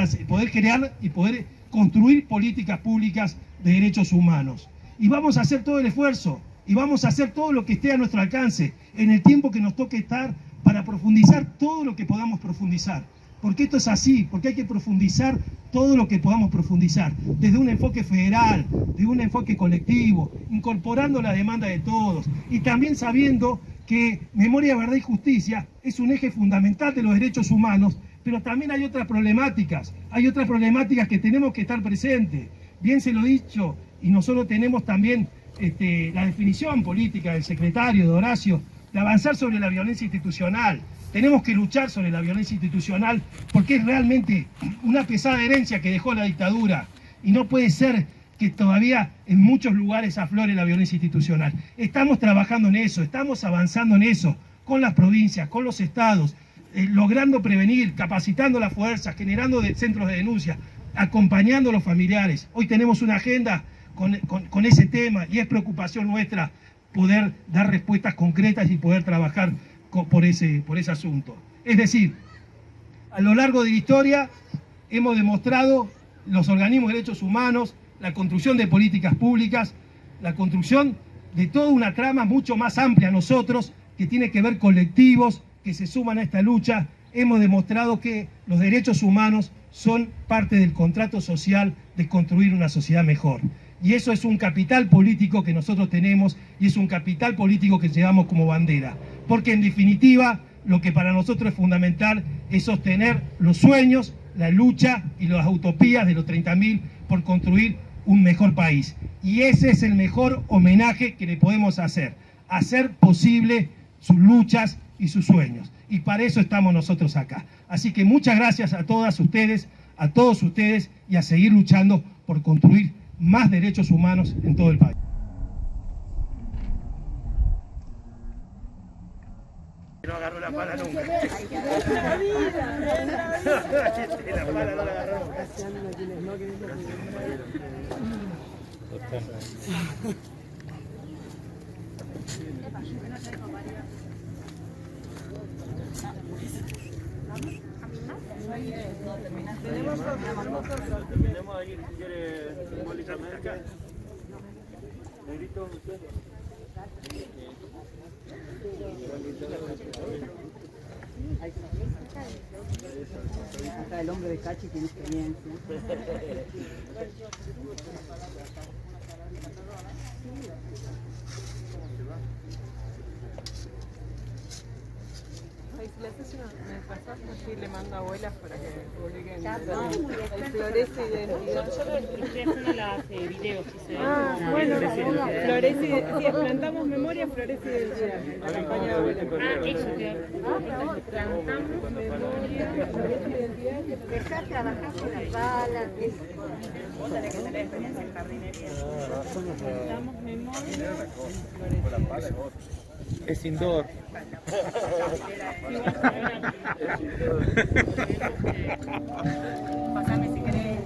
y poder construir políticas públicas de derechos humanos. Y vamos a hacer todo el esfuerzo y vamos a hacer todo lo que esté a nuestro alcance en el tiempo que nos toque estar para profundizar todo lo que podamos profundizar. Porque esto es así, porque hay que profundizar todo lo que podamos profundizar, desde un enfoque federal, de un enfoque colectivo, incorporando la demanda de todos y también sabiendo que memoria, verdad y justicia es un eje fundamental de los derechos humanos, pero también hay otras problemáticas que tenemos que estar presentes. Bien se lo he dicho, y nosotros tenemos también la definición política del secretario, de Horacio, de avanzar sobre la violencia institucional. Tenemos que luchar sobre la violencia institucional porque es realmente una pesada herencia que dejó la dictadura y no puede ser que todavía en muchos lugares aflore la violencia institucional. Estamos trabajando en eso, estamos avanzando en eso, con las provincias, con los estados, logrando prevenir, capacitando las fuerzas, generando centros de denuncia, acompañando a los familiares. Hoy tenemos una agenda con ese tema y es preocupación nuestra poder dar respuestas concretas y poder trabajar por ese asunto. Es decir, a lo largo de la historia hemos demostrado los organismos de derechos humanos, la construcción de políticas públicas, la construcción de toda una trama mucho más amplia a nosotros, que tiene que ver colectivos que se suman a esta lucha. Hemos demostrado que los derechos humanos son parte del contrato social de construir una sociedad mejor. Y eso es un capital político que nosotros tenemos y es un capital político que llevamos como bandera. Porque en definitiva, lo que para nosotros es fundamental es sostener los sueños, la lucha y las utopías de los 30.000 por construir un mejor país. Y ese es el mejor homenaje que le podemos hacer posible sus luchas y sus sueños. Y para eso estamos nosotros acá. Así que muchas gracias a todas ustedes, a todos ustedes y a seguir luchando por construir más derechos humanos en todo el país. No agarró la pala nunca. La pala no la agarró. Tenemos alguien que quiere simbolizarme acá. Negrito, usted. Acá el hombre de Cachi tiene experiencia. Ay, si le haces me pasas así, le mando a abuelas para que publiquen el Florece Identidad. Yo estoy haciendo las videos. Bueno, Florece Identidad. Si plantamos memoria, Florece Identidad. La campaña de abuelas. Eso plantamos memoria, Florece Identidad. Empezá a trabajar con las balas. Vos tenés que tener experiencia en jardinería. Plantamos memoria. Es indoor. Pasame si querés.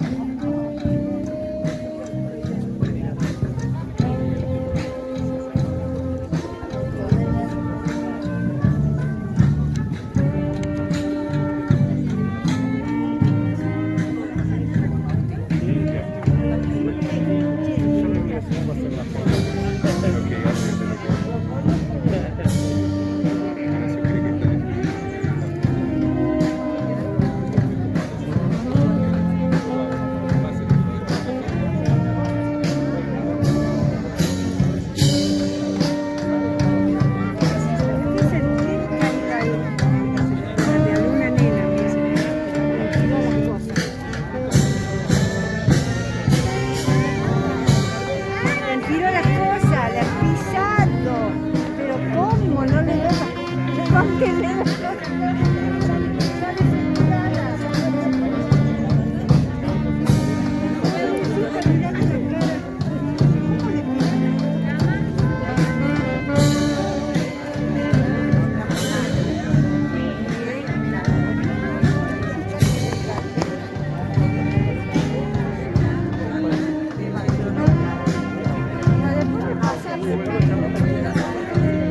Tiro las cosas, las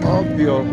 Obvio.